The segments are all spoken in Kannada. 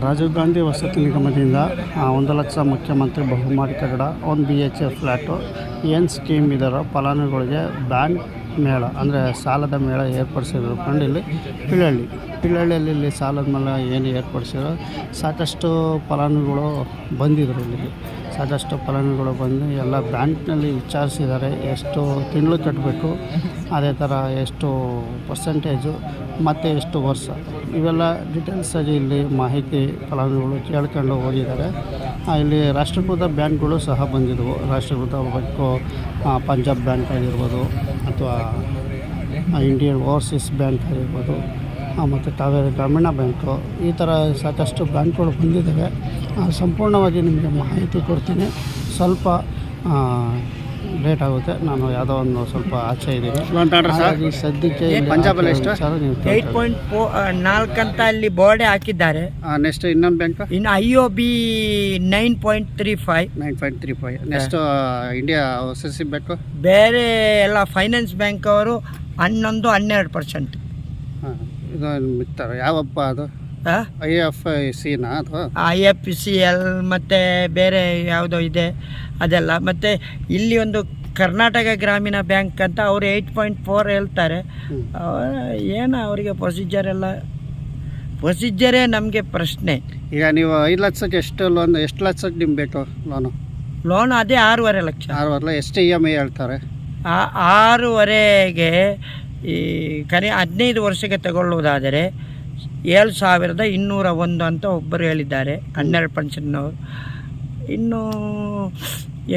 ರಾಜೀವ್ ಗಾಂಧಿ ವಸತಿ ನಿಗಮದಿಂದ 1 ಲಕ್ಷ ಮುಖ್ಯಮಂತ್ರಿ ಬಹುಮಹಡಿ ಕಟ್ಟಡ 1 BHK ಫ್ಲ್ಯಾಟು ಏನು ಸ್ಕೀಮ್ ಇದರೋ ಫಲಾನುಭವಿಗಳಿಗೆ ಬ್ಯಾಂಕ್ ಮೇಳ ಅಂದರೆ ಸಾಲದ ಮೇಳ ಏರ್ಪಡಿಸಿದ್ರು ಕಂಡು ಇಲ್ಲಿ ಪಿಳ್ಳಹಳ್ಳಿಯಲ್ಲಿ ಇಲ್ಲಿ ಸಾಲದ ಮೇಳ ಏನು ಏರ್ಪಡಿಸಿರೋ ಸಾಕಷ್ಟು ಫಲಾನುಭವಿಗಳು ಬಂದಿದ್ದರು. ಇಲ್ಲಿಗೆ ಸಾಕಷ್ಟು ಫಲಾನುಭವಿಗಳು ಬಂದು ಎಲ್ಲ ಬ್ಯಾಂಕ್ನಲ್ಲಿ ವಿಚಾರಿಸಿದ್ದಾರೆ, ಎಷ್ಟು ತಿಂಗಳು ಕಟ್ಟಬೇಕು, ಅದೇ ಥರ ಎಷ್ಟು ಪರ್ಸೆಂಟೇಜು ಮತ್ತು ಎಷ್ಟು ವರ್ಷ, ಇವೆಲ್ಲ ಡೀಟೇಲ್ಸಾಗಿ ಇಲ್ಲಿ ಮಾಹಿತಿ ಫಲಾನುಭವಿಗಳು ಕೇಳ್ಕೊಂಡು ಹೋಗಿದ್ದಾರೆ. ಇಲ್ಲಿ ರಾಷ್ಟ್ರೀಕೃತ ಬ್ಯಾಂಕ್ಗಳು ಸಹ ಬಂದಿದ್ದವು. ರಾಷ್ಟ್ರೀಕೃತ ಬ್ಯಾಂಕು ಪಂಜಾಬ್ ಬ್ಯಾಂಕ್ ಆಗಿರ್ಬೋದು ಅಥವಾ ಇಂಡಿಯನ್ ಓವರ್ಸೀಸ್ ಬ್ಯಾಂಕ್ ಆಗಿರ್ಬೋದು ಮತ್ತು ಕಾವೇರಿ ಗ್ರಾಮೀಣ ಬ್ಯಾಂಕು, ಈ ಥರ ಸಾಕಷ್ಟು ಬ್ಯಾಂಕ್ಗಳು ಬಂದಿದ್ದಾವೆ. ಸಂಪೂರ್ಣವಾಗಿ ನಿಮಗೆ ಮಾಹಿತಿ ಕೊಡ್ತೀನಿ. ಸ್ವಲ್ಪ ಲೇಟ್ ಆಗುತ್ತೆ, ನಾನು ಯಾವುದೋ ಒಂದು ಸ್ವಲ್ಪ ಆಚೆ ಇದ್ದೀನಿ. ಸದ್ಯಕ್ಕೆ ಪಂಜಾಬಲ್ಲಿ ಎಷ್ಟು 8.4 ಅಂತ ಅಲ್ಲಿ ಬೋರ್ಡೆ ಹಾಕಿದ್ದಾರೆ. ನೆಕ್ಸ್ಟ್ ಇನ್ನೊಂದು ಬ್ಯಾಂಕ್ ಇನ್ನು IOB 9.35. Next India OCC bank, ಬೇರೆ ಎಲ್ಲ ಫೈನಾನ್ಸ್ ಬ್ಯಾಂಕ್ ಅವರು 11-12%. ಇದು ಮಿಕ್ತಾರೆ ಯಾವಪ್ಪ ಅದು IFCನ ಅಥವಾ IFCL ಮತ್ತು ಬೇರೆ ಯಾವುದೋ ಇದೆ ಅದೆಲ್ಲ. ಮತ್ತು ಇಲ್ಲಿ ಒಂದು ಕರ್ನಾಟಕ ಗ್ರಾಮೀಣ ಬ್ಯಾಂಕ್ ಅಂತ ಅವರು 8.4 ಹೇಳ್ತಾರೆ. ಏನು ಅವರಿಗೆ ಪ್ರೊಸೀಜರೇ ನಮಗೆ ಪ್ರಶ್ನೆ. ಈಗ ನೀವು 5 ಲಕ್ಷಕ್ಕೆ ಎಷ್ಟು ಲಕ್ಷಕ್ಕೆ ನಿಮ್ಗೆ ಬೇಕು ಲೋನ್? ಅದೇ 6.5 ಲಕ್ಷ. 6.5 ಎಷ್ಟು EMI ಹೇಳ್ತಾರೆ? 6.5ಗೆ ಈ 15 ವರ್ಷಕ್ಕೆ ತಗೊಳ್ಳುವುದಾದರೆ 7,201 ಅಂತ ಒಬ್ಬರು ಹೇಳಿದ್ದಾರೆ, 12%. ಇನ್ನು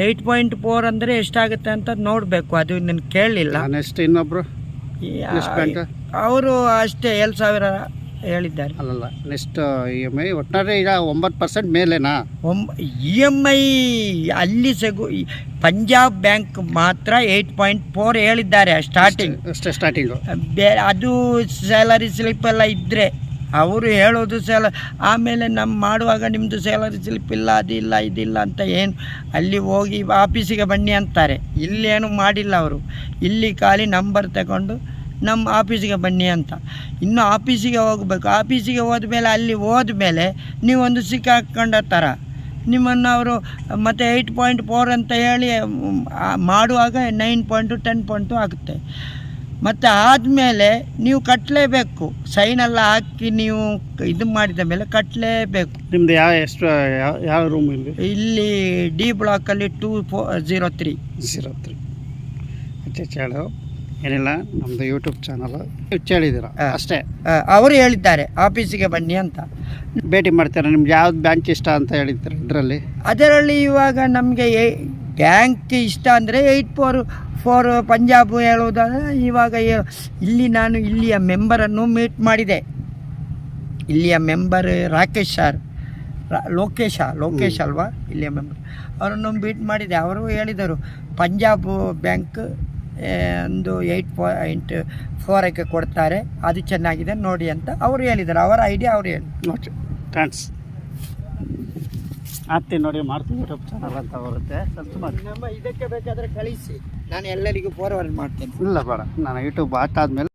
8.4 ಅಂದರೆ ಎಷ್ಟಾಗುತ್ತೆ ಅಂತ ನೋಡಬೇಕು, ಅದು ನಾನು ಕೇಳಲಿಲ್ಲ. ನೆಕ್ಸ್ಟ್ ಇನ್ನೊಬ್ಬರು ಅವರು ಅಷ್ಟೇ 7,000 ಹೇಳಿದ್ದಾರೆ. ಅಲ್ಲಲ್ಲ, ನೆಕ್ಸ್ಟ್ EMI ಒಟ್ಟಾರೆ ಈಗ 9% ಮೇಲೆನಾ? EMI ಅಲ್ಲಿ ಪಂಜಾಬ್ ಬ್ಯಾಂಕ್ ಮಾತ್ರ 8.4 ಹೇಳಿದ್ದಾರೆ ಸ್ಟಾರ್ಟಿಂಗು. ಅದು ಸ್ಯಾಲರಿ ಸ್ಲಿಪ್ ಎಲ್ಲ ಇದ್ದರೆ ಅವರು ಹೇಳೋದು ಆಮೇಲೆ ಮಾಡುವಾಗ ನಿಮ್ಮದು ಸ್ಯಾಲರಿ ಸ್ಲಿಪ್ ಇಲ್ಲ, ಅದಿಲ್ಲ ಇದಿಲ್ಲ ಅಂತ ಏನು ಅಲ್ಲಿ ಹೋಗಿ ಆಫೀಸಿಗೆ ಬನ್ನಿ ಅಂತಾರೆ. ಇಲ್ಲೇನು ಮಾಡಿಲ್ಲ ಅವರು. ಇಲ್ಲಿ ಖಾಲಿ ನಂಬರ್ ತಗೊಂಡು ನಮ್ಮ ಆಫೀಸಿಗೆ ಬನ್ನಿ ಅಂತ. ಇನ್ನು ಆಫೀಸಿಗೆ ಹೋಗಬೇಕು. ಆಫೀಸಿಗೆ ಹೋದ್ಮೇಲೆ ಅಲ್ಲಿ ಹೋದ್ಮೇಲೆ ನೀವೊಂದು ಸಿಕ್ಕಾಕೊಂಡ ಥರ ನಿಮ್ಮನ್ನು ಅವರು ಮತ್ತು 8.4 ಅಂತ ಹೇಳಿ ಮಾಡುವಾಗ 9.10 ಆಗುತ್ತೆ. ಮತ್ತು ಆದಮೇಲೆ ನೀವು ಕಟ್ಟಲೇಬೇಕು. ಸೈನೆಲ್ಲ ಹಾಕಿ ನೀವು ಇದು ಮಾಡಿದ ಮೇಲೆ ಕಟ್ಟಲೇಬೇಕು. ನಿಮ್ಮದು ಯಾವ ರೂಮ್ ಇಲ್ಲಿ D ಬ್ಲಾಕಲ್ಲಿ 203. ಹೇಳು ಏನಿಲ್ಲ, ನಮ್ಮದು ಯೂಟ್ಯೂಬ್ ಚಾನಲ್ ಹೇಳಿದ್ದೀರ ಅಷ್ಟೇ. ಅವರು ಹೇಳಿದ್ದಾರೆ ಆಫೀಸಿಗೆ ಬನ್ನಿ ಅಂತ. ಭೇಟಿ ಮಾಡ್ತಾರೆ. ನಿಮ್ಗೆ ಯಾವ್ದು ಬ್ಯಾಂಕ್ ಇಷ್ಟ ಅಂತ ಹೇಳಿದ್ದಾರೆ ಅದರಲ್ಲಿ ಇವಾಗ ನಮಗೆ ಬ್ಯಾಂಕ್ ಇಷ್ಟ ಅಂದರೆ 8.4 ಪಂಜಾಬ್ ಹೇಳುವುದಾದರೆ ಇವಾಗ ನಾನು ಇಲ್ಲಿಯ ಮೆಂಬರನ್ನು ಮೀಟ್ ಮಾಡಿದೆ. ಇಲ್ಲಿಯ ಮೆಂಬರ್ ರಾಕೇಶ್ ಸರ್, ಲೋಕೇಶ್ ಅಲ್ವಾ ಇಲ್ಲಿಯ ಮೆಂಬರ್, ಅವರನ್ನು ಮೀಟ್ ಮಾಡಿದೆ. ಅವರು ಹೇಳಿದರು ಪಂಜಾಬ್ ಬ್ಯಾಂಕ್ ಒಂದು 8.4ಕ್ಕೆ ಕೊಡ್ತಾರೆ, ಅದು ಚೆನ್ನಾಗಿದೆ ನೋಡಿ ಅಂತ ಅವರು ಹೇಳಿದ್ದಾರೆ. ಅವರ ಐಡಿಯಾ ಅವರು ಹೇಳಿ. Okay, thanks. ಆಗ್ತೀನಿ ನೋಡಿ, ಮಾಡ್ತೀವಿ. ಯೂಟ್ಯೂಬ್ ಚಾನಲ್ ಅಂತ ಬರುತ್ತೆ, ನಮ್ಮ ಇದಕ್ಕೆ ಬೇಕಾದರೆ ಕಳಿಸಿ, ನಾನು ಎಲ್ಲರಿಗೂ ಫಾರ್ವರ್ಡ್ ಮಾಡ್ತೇನೆ. ಇಲ್ಲ ಬೇಡ, ನಾನು ಯೂಟ್ಯೂಬ್ ಆಟಾದ್ಮೇಲೆ